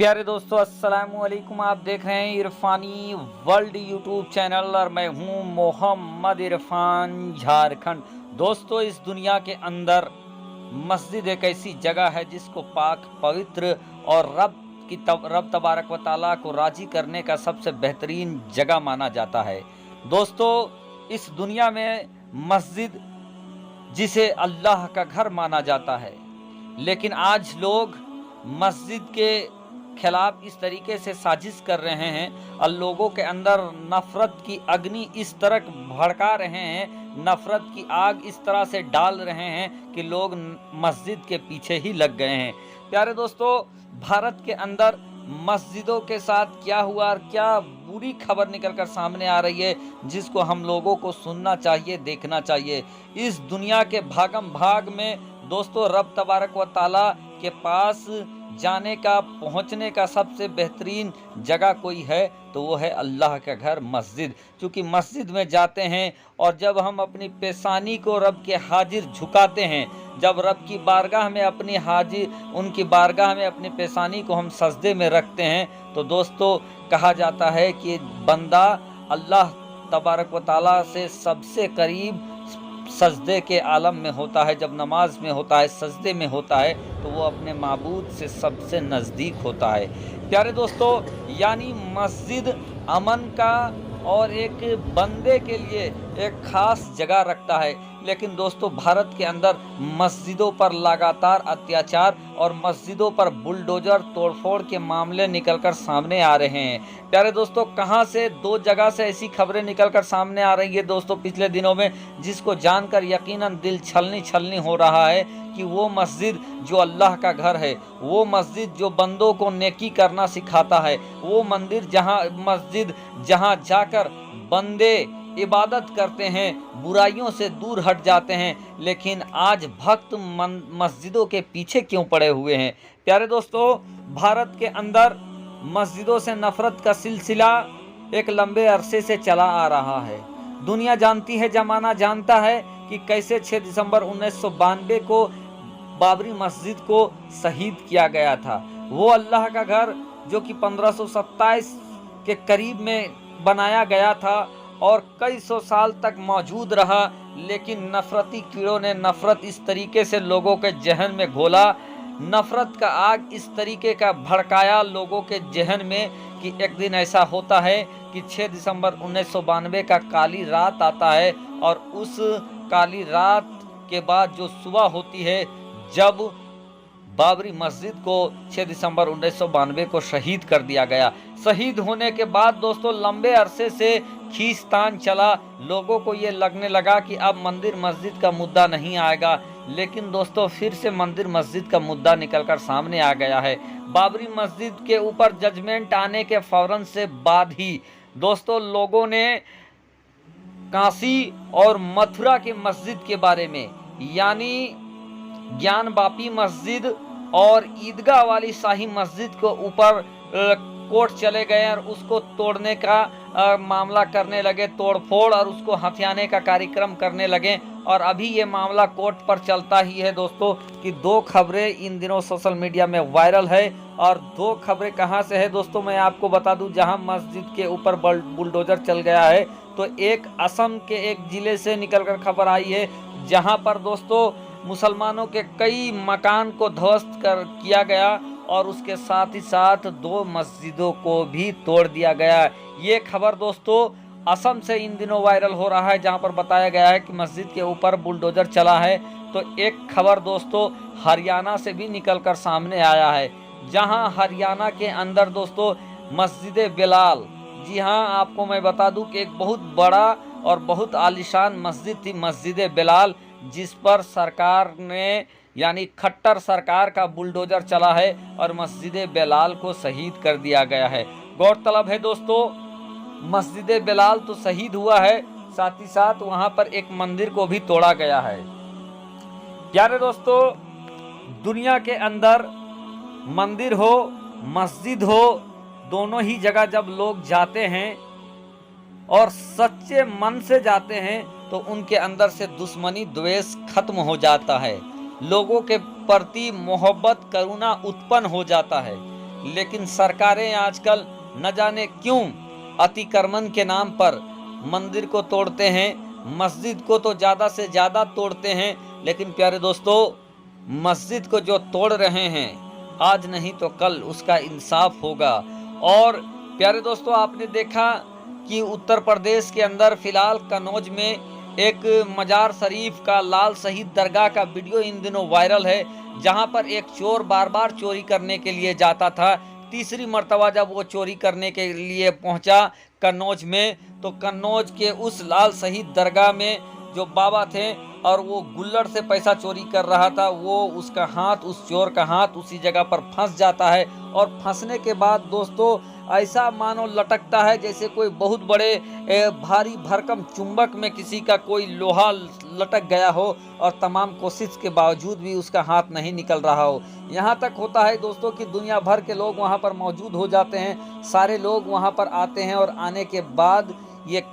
प्यारे दोस्तों, अस्सलाम वालेकुम। आप देख रहे हैं इरफानी वर्ल्ड यूट्यूब चैनल और मैं हूं मोहम्मद इरफान, झारखंड। दोस्तों, इस दुनिया के अंदर मस्जिद एक ऐसी जगह है जिसको पाक पवित्र और रब तबारक व ताला को राजी करने का सबसे बेहतरीन जगह माना जाता है। दोस्तों, इस दुनिया में मस्जिद जिसे अल्लाह का घर माना जाता है, लेकिन आज लोग मस्जिद के खिलाफ इस तरीके से साजिश कर रहे हैं और लोगों के अंदर नफरत की अग्नि इस तरह भड़का रहे हैं, नफरत की आग इस तरह से डाल रहे हैं कि लोग मस्जिद के पीछे ही लग गए हैं। प्यारे दोस्तों, भारत के अंदर मस्जिदों के साथ क्या हुआ और क्या बुरी खबर निकलकर सामने आ रही है, जिसको हम लोगों को सुनना चाहिए, देखना चाहिए। इस दुनिया के भागम भाग में दोस्तों रब तबारक व ताला के पास जाने का, पहुंचने का सबसे बेहतरीन जगह कोई है तो वो है अल्लाह का घर, मस्जिद। क्योंकि मस्जिद में जाते हैं और जब हम अपनी पेशानी को रब के हाजिर झुकाते हैं, जब रब की बारगाह में उनकी बारगाह में अपनी पेशानी को हम सजदे में रखते हैं, तो दोस्तों कहा जाता है कि बंदा अल्लाह तबारक व ताला से सबसे करीब सजदे के आलम में होता है। जब नमाज में होता है, सजदे में होता है, तो वो अपने माबूद से सबसे नज़दीक होता है। प्यारे दोस्तों, यानी मस्जिद अमन का और एक बंदे के लिए एक ख़ास जगह रखता है। लेकिन दोस्तों, भारत के अंदर मस्जिदों पर लगातार अत्याचार और मस्जिदों पर बुलडोजर तोड़फोड़ के मामले निकलकर सामने आ रहे हैं। प्यारे दोस्तों, कहां से दो जगह से ऐसी खबरें निकलकर सामने आ रही है दोस्तों पिछले दिनों में, जिसको जानकर यकीनन दिल छलनी हो रहा है कि वो मस्जिद जो अल्लाह का घर है, वो मस्जिद जो बंदों को नेकी करना सिखाता है, वो मस्जिद जहां जाकर बंदे इबादत करते हैं, बुराइयों से दूर हट जाते हैं, लेकिन आज भक्त मस्जिदों के पीछे क्यों पड़े हुए हैं। प्यारे दोस्तों, भारत के अंदर मस्जिदों से नफरत का सिलसिला एक लंबे अरसे से चला आ रहा है। दुनिया जानती है, जमाना जानता है कि कैसे 6 दिसंबर 1992 को बाबरी मस्जिद को शहीद किया गया था। वो अल्लाह का घर जो कि 1527 के करीब में बनाया गया था और कई सौ साल तक मौजूद रहा, लेकिन नफरती कीड़ों ने नफरत इस तरीके से लोगों के जहन में घोला, नफरत का आग इस तरीके का भड़काया लोगों के जहन में कि एक दिन ऐसा होता है कि 6 दिसंबर 1992 का काली रात आता है और उस काली रात के बाद जो सुबह होती है, जब बाबरी मस्जिद को 6 दिसंबर 1992 को शहीद कर दिया गया। शहीद होने के बाद दोस्तों लंबे अरसे से खींचतान चला, लोगों को ये लगने लगा कि अब मंदिर मस्जिद का मुद्दा नहीं आएगा, लेकिन दोस्तों फिर से मंदिर मस्जिद का मुद्दा निकलकर सामने आ गया है। बाबरी मस्जिद के ऊपर जजमेंट आने के फौरन से बाद ही दोस्तों लोगों ने काशी और मथुरा की मस्जिद के बारे में, यानी ज्ञान बापी मस्जिद और ईदगाह वाली शाही मस्जिद को ऊपर कोर्ट चले गए और उसको तोड़ने का मामला करने लगे, तोड़फोड़ और उसको हथियाने का कार्यक्रम करने लगे। और अभी ये मामला कोर्ट पर चलता ही है दोस्तों कि दो खबरें इन दिनों सोशल मीडिया में वायरल है। और दो खबरें कहां से है दोस्तों, मैं आपको बता दूं। जहां मस्जिद के ऊपर बुलडोजर चल गया है, तो एक असम के एक जिले से निकलकर खबर आई है, जहां पर दोस्तों मुसलमानों के कई मकान को ध्वस्त किया गया और उसके साथ ही साथ 2 मस्जिदों को भी तोड़ दिया गया। ये खबर दोस्तों असम से इन दिनों वायरल हो रहा है, जहां पर बताया गया है कि मस्जिद के ऊपर बुलडोजर चला है। तो एक खबर दोस्तों हरियाणा से भी निकलकर सामने आया है, जहां हरियाणा के अंदर दोस्तों मस्जिद बिलाल, जी हाँ, आपको मैं बता दूं कि एक बहुत बड़ा और बहुत आलीशान मस्जिद थी मस्जिद बिलाल, जिस पर सरकार ने, यानी खट्टर सरकार का बुलडोजर चला है और मस्जिद बिलाल को शहीद कर दिया गया है। गौरतलब है दोस्तों, मस्जिद बिलाल तो शहीद हुआ है, साथ ही साथ वहां पर एक मंदिर को भी तोड़ा गया है। प्यारे दोस्तों, दुनिया के अंदर मंदिर हो, मस्जिद हो, दोनों ही जगह जब लोग जाते हैं और सच्चे मन से जाते हैं, तो उनके अंदर से दुश्मनी द्वेष खत्म हो जाता है, लोगों के प्रति मोहब्बत करुणा उत्पन्न हो जाता है। लेकिन सरकारें आजकल न जाने क्यों अतिक्रमण के नाम पर मंदिर को तोड़ते हैं, मस्जिद को तो ज़्यादा से ज़्यादा तोड़ते हैं। लेकिन प्यारे दोस्तों, मस्जिद को जो तोड़ रहे हैं, आज नहीं तो कल उसका इंसाफ होगा। और प्यारे दोस्तों, आपने देखा कि उत्तर प्रदेश के अंदर फिलहाल कन्नौज में एक मजार शरीफ का लाल शहीद दरगाह का वीडियो इन दिनों वायरल है, जहां पर एक चोर बार बार चोरी करने के लिए जाता था। तीसरी मर्तबा जब वो चोरी करने के लिए पहुंचा कन्नौज में, तो कन्नौज के उस लाल शहीद दरगाह में जो बाबा थे और वो गुल्लड़ से पैसा चोरी कर रहा था, वो उसका हाथ, उस चोर का हाथ उसी जगह पर फंस जाता है। और फंसने के बाद दोस्तों ऐसा मानो लटकता है जैसे कोई बहुत बड़े भारी भरकम चुंबक में किसी का कोई लोहा लटक गया हो और तमाम कोशिश के बावजूद भी उसका हाथ नहीं निकल रहा हो। यहाँ तक होता है दोस्तों कि दुनिया भर के लोग वहाँ पर मौजूद हो जाते हैं। सारे लोग वहाँ पर आते हैं और आने के बाद ये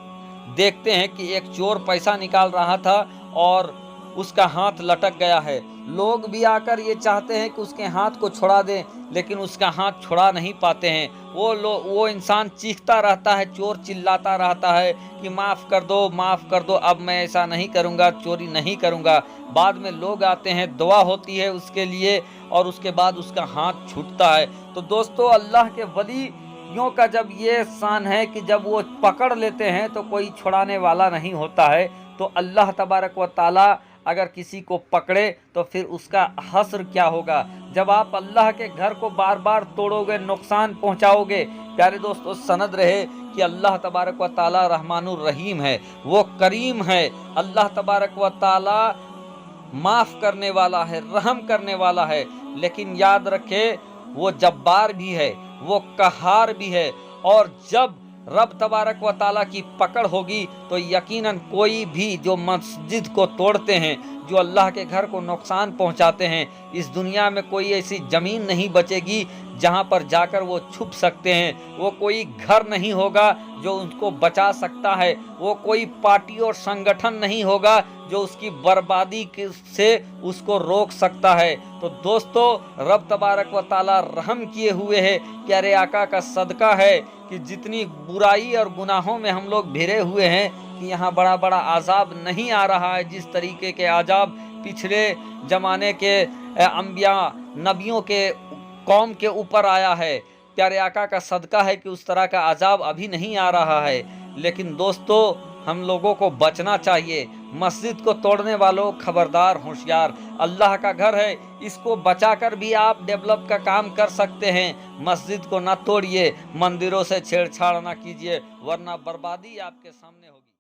देखते हैं कि एक चोर पैसा निकाल रहा था और उसका हाथ लटक गया है। लोग भी आकर ये चाहते हैं कि उसके हाथ को छुड़ा दें, लेकिन उसका हाथ छुड़ा नहीं पाते हैं। वो इंसान चीखता रहता है, चोर चिल्लाता रहता है कि माफ़ कर दो, माफ़ कर दो, अब मैं ऐसा नहीं करूँगा, चोरी नहीं करूँगा। बाद में लोग आते हैं, दुआ होती है उसके लिए और उसके बाद उसका हाथ छूटता है। तो दोस्तों, अल्लाह के वलियों का जब ये शान है कि जब वो पकड़ लेते हैं तो कोई छुड़ाने वाला नहीं होता है। तो अल्लाह तबारक व ताला अगर किसी को पकड़े तो फिर उसका हश्र क्या होगा। जब आप अल्लाह के घर को बार बार तोड़ोगे, नुकसान पहुंचाओगे। प्यारे दोस्तों, सनद रहे कि अल्लाह तबारक व ताला रहमानुर रहीम है, वो करीम है। अल्लाह तबारक व ताला माफ़ करने वाला है, रहम करने वाला है। लेकिन याद रखे, वो जब्बार भी है, वो कहार भी है। और जब रब तबारक व ताला की पकड़ होगी तो यकीनन कोई भी जो मस्जिद को तोड़ते हैं, जो अल्लाह के घर को नुकसान पहुंचाते हैं, इस दुनिया में कोई ऐसी ज़मीन नहीं बचेगी जहां पर जाकर वो छुप सकते हैं। वो कोई घर नहीं होगा जो उनको बचा सकता है। वो कोई पार्टी और संगठन नहीं होगा जो उसकी बर्बादी से उसको रोक सकता है। तो दोस्तों, रब तबारक व ताला रहम किए हुए है। प्यारे आका का सदका है कि जितनी बुराई और गुनाहों में हम लोग घिरे हुए हैं कि यहाँ बड़ा बड़ा आज़ाब नहीं आ रहा है। जिस तरीके के आज़ाब पिछले ज़माने के अंबिया नबियों के कौम के ऊपर आया है, प्यारे आका का सदका है कि उस तरह का आज़ाब अभी नहीं आ रहा है। लेकिन दोस्तों, हम लोगों को बचना चाहिए। मस्जिद को तोड़ने वालों खबरदार, होशियार। अल्लाह का घर है, इसको बचाकर भी आप डेवलप का काम कर सकते हैं। मस्जिद को ना तोड़िए, मंदिरों से छेड़छाड़ ना कीजिए, वरना बर्बादी आपके सामने होगी।